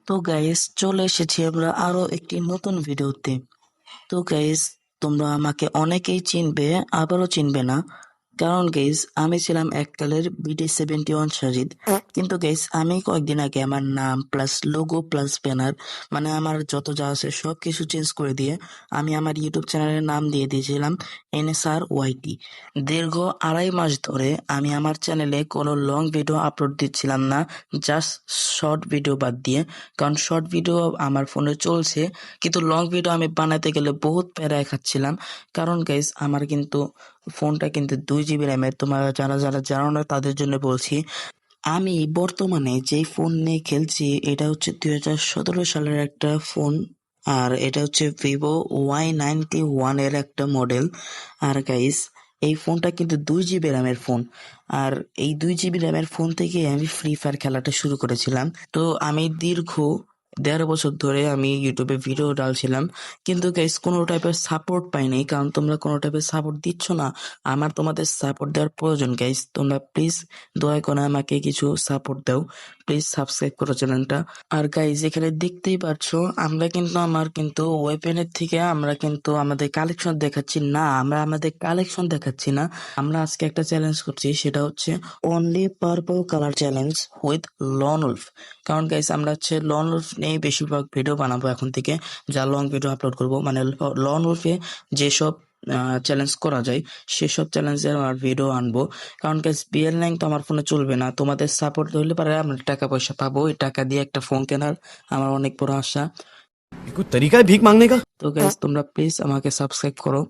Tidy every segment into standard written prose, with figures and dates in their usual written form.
তো গাইস, চলে এসেছি আমরা আরো একটি নতুন ভিডিওতে। তো গাইস, তোমরা আমাকে অনেকেই চিনবে, আবারও চিনবে না। কারণ গাইস, আমি ছিলাম এককালের BD71 সাজিদ। কিন্তু গাইস, আমি কয়েকদিন আগে আমার নাম প্লাস লোগো প্লাস ব্যানার, মানে আমার যত যা আছে সবকিছু চেঞ্জ করে দিয়ে আমি আমার ইউটিউব চ্যানেলের নাম দিয়ে দিয়েছিলাম NSRYT। দীর্ঘ 2.5 মাস ধরে আমি আমার চ্যানেলে কোনো লং ভিডিও আপলোড দিচ্ছিলাম না, জাস্ট শর্ট ভিডিও বাদ দিয়ে। কারণ শর্ট ভিডিও আমার ফোনে চলছে, কিন্তু লং ভিডিও আমি বানাতে গেলে বহুত প্যারায় খাচ্ছিলাম। কারণ গাইস, আমার কিন্তু ফোনটা কিন্তু 2 GB র্যামের। তোমরা যারা যারা জানো না তাদের জন্য বলছি, আমি বর্তমানে যেই ফোন নিয়ে খেলছি এটা হচ্ছে 2017 সালের একটা ফোন। আর এটা হচ্ছে ভিভো Y91 এর একটা মডেল। আর গাইস, এই ফোনটা কিন্তু 2 GB র্যামের ফোন। আর এই 2 GB র্যামের ফোন থেকে আমি ফ্রি ফায়ার খেলাটা শুরু করেছিলাম। তো আমি দীর্ঘ 1.5 বছর ধরে আমি ইউটিউবে ভিডিও ডালছিলাম, কিন্তু গাইস কোনো টাইপের সাপোর্ট পাইনি। কারণ তোমরা কোনো টাইপের সাপোর্ট দিচ্ছ না। আমার তোমাদের সাপোর্ট দেওয়ার প্রয়োজন গাইস। তোমরা প্লিজ দয়া করে আমাকে কিছু সাপোর্ট দাও। প্লিজ সাবস্ক্রাইব করো চ্যানেলটা। আর গাইস, এখানে দেখতেই পাচ্ছো আমরা কিন্তু আমার কিন্তু ওয়েপেনের থেকে আমরা কিন্তু আমাদের কালেকশন দেখাচ্ছি না, আমরা আমাদের কালেকশন দেখাচ্ছি না। আমরা আজকে একটা চ্যালেঞ্জ করছি, সেটা হচ্ছে only purple colour challenge with lone wolf. কারণ গাইস, আমরা হচ্ছে লন উলফ নিয়ে বেশিরভাগ ভিডিও বানাবো এখন থেকে, যা লং ভিডিও আপলোড করব। মানে লন উলফে যেসব চ্যালেঞ্জ করা যায় সেসব চ্যালেঞ্জের আমার ভিডিও আনবো। কারণ গাইস, BL9 তো আমার ফোনে চলবে না। তোমাদের সাপোর্ট হলে পারে আমরা টাকা পয়সা পাবো। এই টাকা দিয়ে একটা ফোন কেনার আমার অনেক বড় আশা। ये कोई तरीका है भीख मांगने का। তো গাইস, তোমরা প্লিজ আমাকে সাবস্ক্রাইব করো।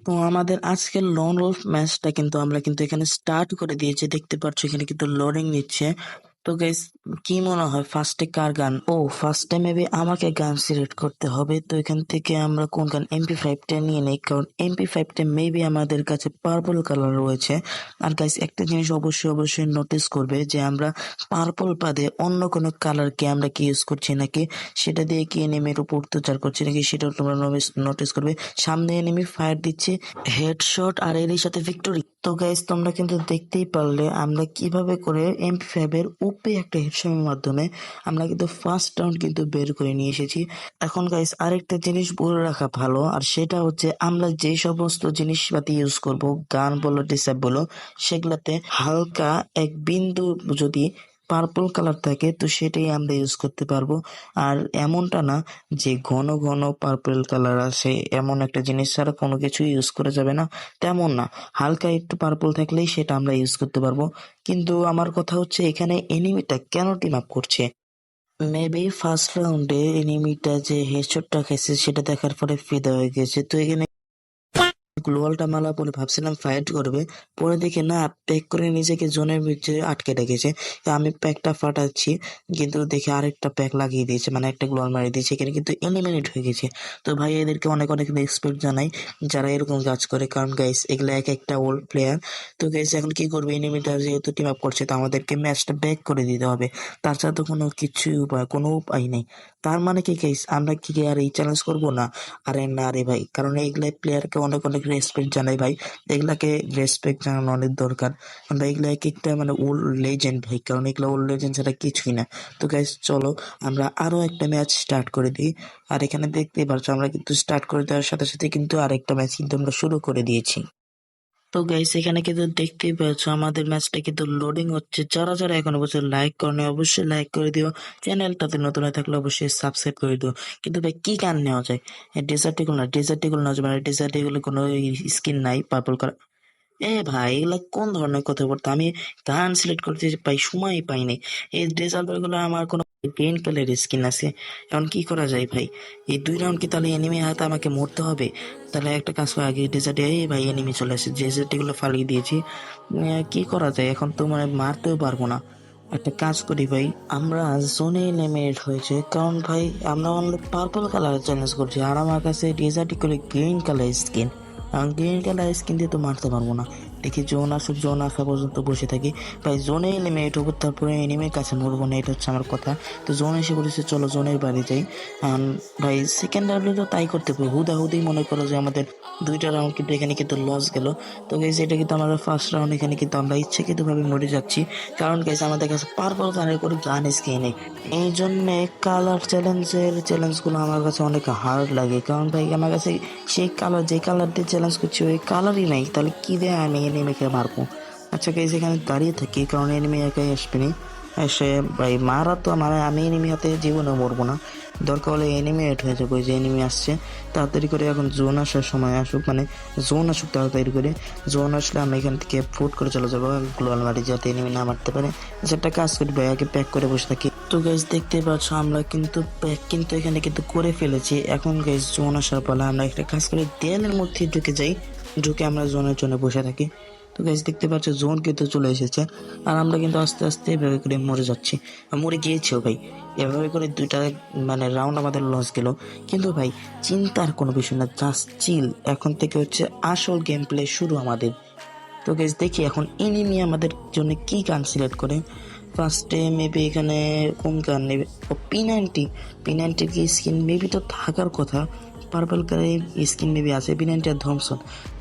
তো আমাদের আজকের লন উলফ ম্যাচটা কিন্তু আমরা কিন্তু এখানে স্টার্ট করে দিয়েছি, দেখতে পাচ্ছ এখানে কিন্তু লোডিং নিচ্ছে। তো গাইস, কি মনে হয় ফার্স্টে কার গান? ও, ফার্স্টে মেবি আমাকে গান সিলেক্ট করতে হবে। তো এখান থেকে আমরা কোন গান, MP5টা নিয়ে নেই, কারণ MP5টা মেবি আমাদের কাছে পার্পল কালার রয়েছে। আর গাইস, একটা জিনিস অবশ্যই অবশ্যই নোটিস করবে যে আমরা পার্পল বাদে অন্য কোনো কালারকে আমরা কি ইউজ করছি নাকি, সেটা দিয়ে কি এনিমির উপর অত্যাচার করছি নাকি সেটাও তোমরা নোটিস করবে। সামনে এনিমি ফায়ার দিচ্ছে, হেডশট, আর এরই সাথে ভিক্টোরি। তো গাইস, তোমরা কিন্তু দেখতেই পারলে আমরা কিভাবে করে MP5 এর উপরে একটা হেডশটের মাধ্যমে আমরা কিন্তু ফার্স্ট রাউন্ড কিন্তু বের করে নিয়ে এসেছি। এখন গাইস, আরেকটা জিনিস বলে রাখা ভালো, আর সেটা হচ্ছে আমরা যে সমস্ত জিনিসপাতি ইউজ করব, গান বলো ডিসেব বলো, সেগুলাতে হালকা এক বিন্দু যদি পার্পল কালার থাকে তো সেটাই আমরা ইউজ করতে পারবো। আর এমনটা না যে ঘন ঘন পার্পল কালার আছে, এমন একটা জিনিস ছাড়া কোনো কিছু ইউজ করা যাবে না, তেমন না। হালকা একটু পার্পল থাকলেই সেটা আমরা ইউজ করতে পারবো। কিন্তু আমার কথা হচ্ছে, এখানে এনিমিটা কেন টিম আপ করছে? মেবি ফার্স্ট রাউন্ডে এনিমিটা যে হেডশটটা খেয়েছে সেটা দেখার পরে ফিদা হয়ে গেছে। তো এখানে গ্লোয়ালটা মালা পরে ভাবছিলাম ফাইট করবে, পরে দেখে না, প্যাক করে নিজেকে জোনের ভিতরে আটকে রেখেছে। তো আমি প্যাকটা ফাটাচ্ছি, কিন্তু দেখে আরেকটা প্যাক লাগিয়ে দিয়েছে, মানে একটা গ্লোয়াল মারিয়ে দিয়েছে। এখানে কিন্তু এলিমিনেট হয়ে গেছে। তো ভাই, এদেরকে অনেক অনেক রেসপেক্ট জানাই যারা এরকম কাজ করে, কারণ গাইস এগুলো এক একটা ওল্ড প্লেয়ার। তো গাইস, এখন কি করবে, এনিমিটা যেহেতু টিম আপ করছে তো আমাদেরকে ম্যাচটা ব্যাক করে দিতে হবে। তাছাড়া তো কোনো উপায় নেই। তার মানে কি গাইস, আমরা কি আর এই চ্যালেঞ্জ করবো না? আরে না রে ভাই, কারণ এইগুলা প্লেয়ারকে অনেক অনেক রেসপেক্ট জানাই ভাই। এগুলাকে রেসপেক্ট জানানো অনেক দরকার, কারণ ভাই এগুলা এক একটা মানে ওল্ড লেজেন্ড ভাই, কারণ এগুলা ওল্ড লেজেন্ড ছাড়া কিছুই না। তো গাইস, চলো আমরা আরো একটা ম্যাচ স্টার্ট করে দিই। আর এখানে দেখতেই পারছো আমরা কিন্তু স্টার্ট করে দেওয়ার সাথে সাথে কিন্তু আরেকটা ম্যাচ কিন্তু আমরা শুরু করে দিয়েছি। তো গাইস, এখানে কিন্তু দেখতেই পাচ্ছ আমাদের ম্যাচটা কিন্তু লোডিং হচ্ছে। যারা যারা এখনো বছর লাইক করেনি অবশ্যই লাইক করে দিও, চ্যানেলটাতে নতুন হয়ে থাকলে অবশ্যই সাবস্ক্রাইব করে দিও। কিন্তু ভাই, কি গান নেওয়া যায়? ডেজার্ট ইগল না, ডেজার্ট ইগল নেওয়া যাবে না। ডেজার্ট ইগলে কোনো স্কিন নাই পার্পল কালার। এ ভাই, এগুলা কোন ধরনের কথা বলতো? আমি গান সিলেক্ট করতে পাই, সময়ই পাইনি। এই ডেজার্ট গুলো আমার কোনো গ্রিন কালারের স্কিন আছে, এখন কি করা যায় ভাই? এই 2 রাউন্ড কি তাহলে এনিমি হাতে আমাকে মরতে হবে? তাহলে একটা কাজ করে আগে ডেজার্টে, এই ভাই এনিমি চলে আসে, ডেজার্ট এগুলো ফালিয়ে দিয়েছি। কি করা যায় এখন? তো মানে মারতেও পারবো না। একটা কাজ করি ভাই, আমরা জোনে এলিমিনেট হয়েছে, কারণ ভাই আমরা অনলি পার্পল কালার চ্যালেঞ্জ করছি, আর আমার কাছে ডেজার্ট করে green colour skin. Green colour skin দিয়ে তো মারতে পারবো না। দেখি জোন আসা পর্যন্ত বসে থাকি। ভাই জোনে এলিমিনেট হবো, তারপরে এনিমির কাছে মরবো না, এটা হচ্ছে আমার কথা। তো জোন এসে বলেছে চলো জোনের বাড়ি যাই। ভাই সেকেন্ড রাউন্ডে তো তাই করতে পারি, হুদাহুদি মনে করো যে আমাদের 2টা রাউন্ড কিন্তু এখানে কিন্তু লস গেল। তো গাইজ এটা কিন্তু আমরা ফার্স্ট রাউন্ড এখানে কিন্তু আমরা ইচ্ছাকৃতভাবে মরে যাচ্ছি, কারণ গাইজ আমাদের কাছে পার্পল কালারের করে গান স্কিন নেই। এই জন্যে কালার চ্যালেঞ্জগুলো আমার কাছে অনেক হার্ড লাগে, কারণ ভাই আমার কাছে সেই কালার, যে কালার দিয়ে চ্যালেঞ্জ করছি ওই কালারই নাই, তাহলে কি দিয়ে আমি এনিমিকে মারবো? আচ্ছা গাইজ এখানে দাঁড়িয়ে থাকি, কারণ এনিমি একাই আসবে নি। সে ভাই মারা তো মানে আমি এনিমি হাতে জীবনে মরবো না, দরকার হলে এনিমি এড হয়ে যাবো। যে এনিমি আসছে তাড়াতাড়ি করে, এখন জোন আসার সময় আসুক, মানে জোন আসুক তাড়াতাড়ি করে। জোন আসলে আমি এখান থেকে ফুট করে চলে যাবো গ্লোয়াল মারি, যাতে এনিমি না মারতে পারে। একটা কাজ করি ভাই, আগে প্যাক করে বসে থাকি। তো গাইজ দেখতে পাচ্ছ আমরা কিন্তু প্যাক কিন্তু এখানে কিন্তু করে ফেলেছি। এখন গাইজ জোন আসার পরে আমরা একটা কাজ করে দেয়ালের মধ্যে ঢুকে যাই, ঢুকে আমরা জোনের জন্য বসে থাকি। তো গাইজ দেখতে পাচ্ছ জোন কিন্তু চলে এসেছে, আর আমরা কিন্তু আস্তে আস্তে এভাবে করে মরে যাচ্ছি, মরে গিয়েছেও ভাই। এভাবে করে 2টা মানে রাউন্ড আমাদের লস গেল, কিন্তু ভাই চিন্তার কোনো বিষয় না, জাস্ট চিল। এখন থেকে হচ্ছে আসল গেম প্লে শুরু আমাদের। তো গাইজ দেখি এখন এনিমি আমাদের জন্য কি গান সিলেক্ট করে। ফার্স্টে মেবি এখানে কোন গান নেবে, ও P90 কি স্কিন মেবি তো থাকার কথা, পার্পল কালারের স্কিন মেবি আছে। P90 আর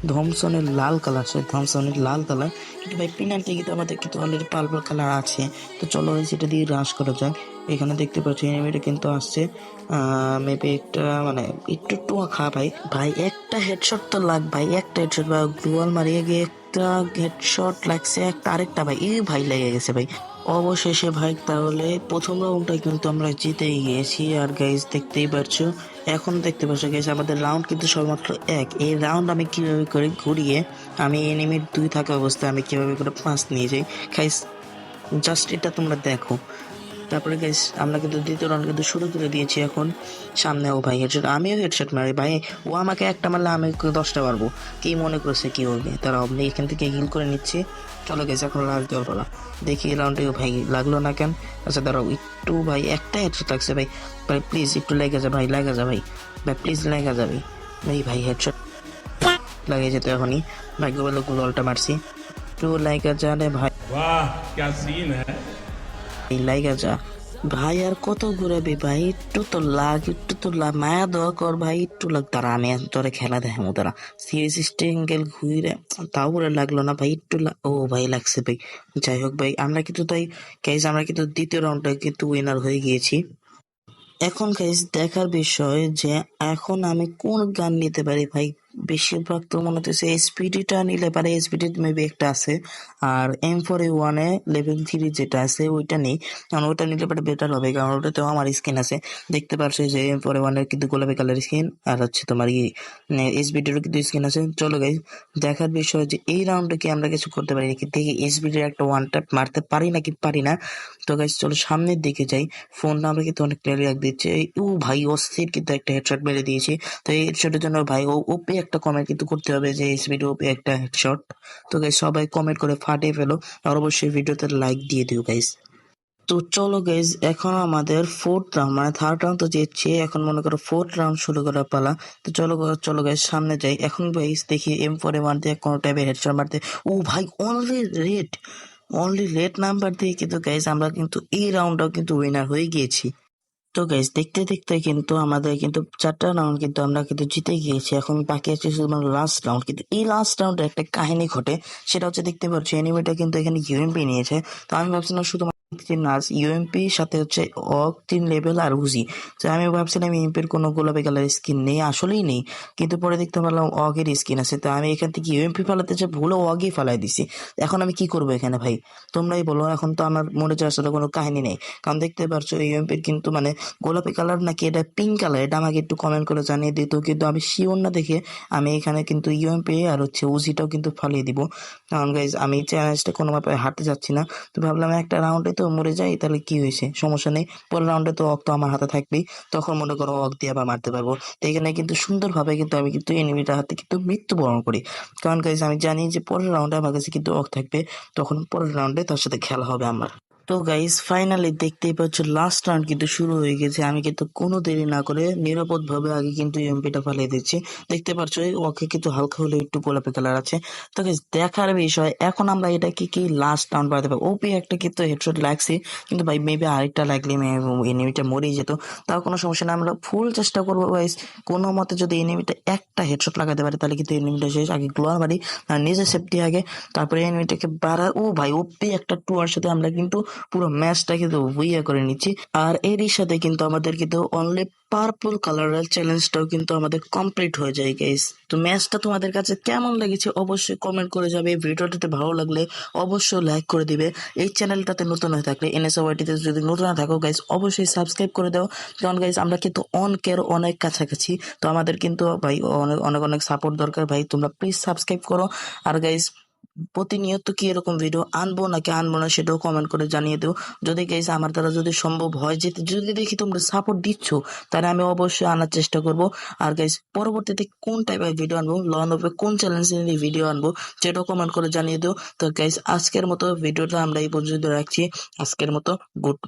থমসনের লাল কালার, থমসনের লাল কালার, কিন্তু ভাই P90 কিন্তু আমাদের কিন্তু অলরেডি পার্পল কালার আছে। তো চলো সেটা দিয়ে রাশ করা যাক। এখানে দেখতে পাচ্ছি এনিমিটা কিন্তু আসছে, মেবি একটা মানে একটু টুয়া খা ভাই, ভাই একটা হেডশট তো লাগ ভাই, একটা হেডশট বা গ্লোয়াল মারিয়ে গিয়ে একটা হেডশট লাগছে, একটা আরেকটা ভাই এই ভাই লেগে গেছে ভাই। অবশেষে ভাই তাহলে প্রথম রাউন্ডটা কিন্তু আমরা জিতেই গিয়েছি। আর গাইজ দেখতেই পারছো, এখন দেখতে পাচ্ছ গাইজ আমাদের রাউন্ড কিন্তু সবেমাত্র 1। এই রাউন্ড আমি কিভাবে করে ঘুরিয়ে আমি এনিমির 2 থাকা অবস্থায় আমি কিভাবে করে 5 নিয়ে যাই গাইজ, জাস্ট এটা তোমরা দেখো। তারপরে গাইস আমরা কিন্তু দ্বিতীয় রাউন্ড কিন্তু শুরু করে দিয়েছি। এখন সামনে ও ভাই হেডশট, আমিও হেডশট মারি ভাই, ও আমাকে একটা মারলে আমি 10টা মারবো। কি মনে করছে কি হবে, তারা আপনি এখান থেকে হিল করে নিচ্ছি। চলো গেছে এখন লাস্ট দেওয়ার পালা, দেখি এই রাউন্ডে ভাই লাগলো না কেন। আচ্ছা দাঁড়াও একটু ভাই, একটা হেডশট লাগছে ভাই, ভাই প্লিজ একটু লেগে যা ভাই, লাগা যা ভাই, ভাই প্লিজ লেগে যাবে ভাই হেডশট লাগিয়ে যেত এখনই। ভাগ্য বলে গোলটা মারছি, একটু লাইগা যা রে ভাই, वाह क्या सीन है। এই লাইগা যা ভাই। আর কত ঘুরাবি ভাই, একটু তো লাগ মায়া দোয়া কর ভাই, একটু লাগ তারা, আমি তোরে খেলা দেখাবো তারা। সিরিয়াস স্টেঙ্গেল ঘুরে তাও করে লাগলো না ভাই, ও ভাই লাগছে ভাই। যাই হোক ভাই, আমরা কিন্তু তাই গাইজ আমরা কিন্তু দ্বিতীয় রাউন্ডটা কিন্তু উইনার হয়ে গিয়েছি। এখন গাইজ দেখার বিষয় যে এখন আমি কোন গান নিতে পারি ভাই। বেশিরভাগ তো মনে হচ্ছে এসপিডিটা নিলে পারে, এসপিডি মেবি একটা আছে, আর M4A1 লেভেল 3 যেটা আছে ওইটা নেই, কারণ ওটা নিলে পারে বেটার হবে, কারণ ওটাতেও আমার স্কিন আছে। দেখতে পারছো যে M4A1 কিন্তু গোলাপি কালার স্কিন, আর হচ্ছে তোমার এসবিডিরও কিন্তু স্কিন আছে। চলো গাইজ দেখার বিষয় যে এই রাউন্ডে কি আমরা কিছু করতে পারি নাকি, দেখি এসবিডির একটা ওয়ান ট্যাপ মারতে পারি নাকি পারি না। তো গাইজ চলো সামনের দিকে যাই, ফোনটা আমরা কিন্তু অনেক ক্লিয়ার রাখ দিচ্ছে। ও ভাই অস্থির কিন্তু একটা হেডশট মেরে দিয়েছি। তো এই হেডশটের জন্য ভাই ওপি একটা কমেন্ট কিন্তু করতে হবে যে এসবিডি ওপি একটা হেডশট। তো গাইজ সবাই কমেন্ট করে ফাটিয়ে ফেলো, আর অবশ্যই ভিডিওতে লাইক দিয়ে দিও গাইজ। তো চলো গাইজ এখন আমাদের ফোর্থ রাউন্ড, মানে থার্ড রাউন্ড তো জিতছি, এখন মনে করো ফোর্থ রাউন্ড শুরু করার পালা। তো চলো গাইজ সামনে যাই। এখন গাইজ দেখি M4A1 দিয়ে কোনো টাইপের হেডশট মারতে, ও ভাই অনলি রেড নাম্বার দিয়ে কিন্তু গাইজ আমরা কিন্তু এই রাউন্ডটাও কিন্তু উইনার হয়ে গিয়েছি। তো গাইজ দেখতে দেখতে কিন্তু আমাদের কিন্তু 4টা রাউন্ড কিন্তু আমরা কিন্তু জিতে গিয়েছি। এখন বাকি আছে শুধুমাত্র লাস্ট রাউন্ড, কিন্তু এই লাস্ট রাউন্ডে একটা কাহিনী ঘটে, সেটা হচ্ছে দেখতে পাচ্ছি এনিমিটা কিন্তু এখানে ইউএমপি নিয়েছে। তো আমি ভাবছিলাম শুধুমাত্র নাচ ইউএমপি সাথে হচ্ছে 3 লেভেল আর উজি। তো আমি ভাবছিলাম ইউএমপির কোনো গোলাপি কালার স্কিন নেই, আসলেই নেই, কিন্তু পরে দেখতে পারলাম অগের স্কিন আছে। তো আমি এখান থেকে ইউএমপি ফালাতে যে ভুলে অগই ফালাই দিছি। এখন আমি কি করবো এখানে ভাই, তোমরাই বলো। এখন তো আমার মনে হচ্ছে আসলে কোনো কাহিনী নেই, কারণ দেখতে পারছো ইউএমপির কিন্তু মানে গোলাপি কালার নাকি এটা পিঙ্ক কালার, এটা আমাকে একটু কমেন্ট করে জানিয়ে দিত, কিন্তু আমি শিওর না দেখে আমি এখানে কিন্তু ইউএমপি আর হচ্ছে উজিটাও কিন্তু ফালিয়ে দিব। কারণ গাইজ আমি চ্যালেঞ্জটা কোনোভাবে হারতে যাচ্ছি না। তো ভাবলাম একটা রাউন্ডে তো মরে যাই, তাহলে কি হয়েছে, সমস্যা নেই, পরের রাউন্ডে তো অক তো আমার হাতে থাকবেই, তখন মনে করো অক দিয়ে আবার মারতে পারবো। তো এখানে কিন্তু সুন্দরভাবে কিন্তু আমি কিন্তু এনিমিটার হাতে কিন্তু মৃত্যুবরণ করি, কারণ গাইজ আমি জানি যে পরের রাউন্ডে আমার কাছে কিন্তু অক থাকবে, তখন পরের রাউন্ডে তার সাথে খেলা হবে আমার। তো গাইস ফাইনালি দেখতেই পাচ্ছ লাস্ট রাউন্ড কিন্তু শুরু হয়ে গেছে। আমি কিন্তু কোনো দেরি না করে নিরাপদ ভাবে আগে কিন্তু এমপিটা ফালিয়ে দিচ্ছি। দেখতে পাচ্ছ ওকে কিন্তু হালকা হলে একটু গোলাপি কালার আছে। তো গাইস দেখার বিষয় এখন আমরা এটা কি লাস্ট রাউন্ড বাড়াতে পারবো। ওপি একটা কিন্তু হেডশট লাগছে, কিন্তু ভাই মেবি আরেকটা লাগলে এনিমিটা মরেই যেত। তাও কোনো সমস্যা না, আমরা ফুল চেষ্টা করবো গাইস। কোনো মতে যদি এনিমিটা একটা হেডশট লাগাতে পারে তাহলে কিন্তু এনিমিটা শেষ। আগে গ্লোয়ার মারি, নিজের সেফটি আগে, তারপরে এনিমিটাকে বাড়া। ও ভাই ওপি একটা টুয়ার সাথে আমরা কিন্তু পুরো ম্যাচটা কিন্তু উইয়া করে নিচ্ছি। আর এরই সাথে কিন্তু আমাদের কিন্তু অনলি পার্পল কালারের চ্যালেঞ্জটাও কিন্তু আমাদের কমপ্লিট হয়ে যায় গাইস। তো ম্যাচটা তোমাদের কাছে কেমন লেগেছে অবশ্যই কমেন্ট করে যাবে। ভিডিওটাতে ভালো লাগলে অবশ্যই লাইক করে দিবে। এই চ্যানেলটাতে নতুন হয়ে থাকলে এনএসওয়াইটিতে যদি নতুন না থাকো গাইস অবশ্যই সাবস্ক্রাইব করে দাও। কারণ গাইস আমরা কিন্তু অনকের অনেক কাছাকাছি, তো আমাদের কিন্তু ভাই অনেক অনেক অনেক সাপোর্ট দরকার ভাই। তোমরা প্লিজ সাবস্ক্রাইব করো। আর গাইস প্রতিনিয়ত কি এরকম ভিডিও আনবো নাকি আনবো না সেটাও কমেন্ট করে জানিয়ে দিও। যদি গাইস আমার দ্বারা যদি সম্ভব হয়, যদি দেখি তোমরা সাপোর্ট দিচ্ছ তাহলে আমি অবশ্যই আনার চেষ্টা করব। আর গাইস পরবর্তীতে কোন টাইপের ভিডিও আনবো, লন অফে কোন চ্যালেঞ্জ নিয়ে ভিডিও আনবো সেটাও কমেন্ট করে জানিয়ে দিও। তো গাইস আজকের মতো ভিডিওটা আমরা এই পর্যন্ত রাখছি। আজকের মতো গুড।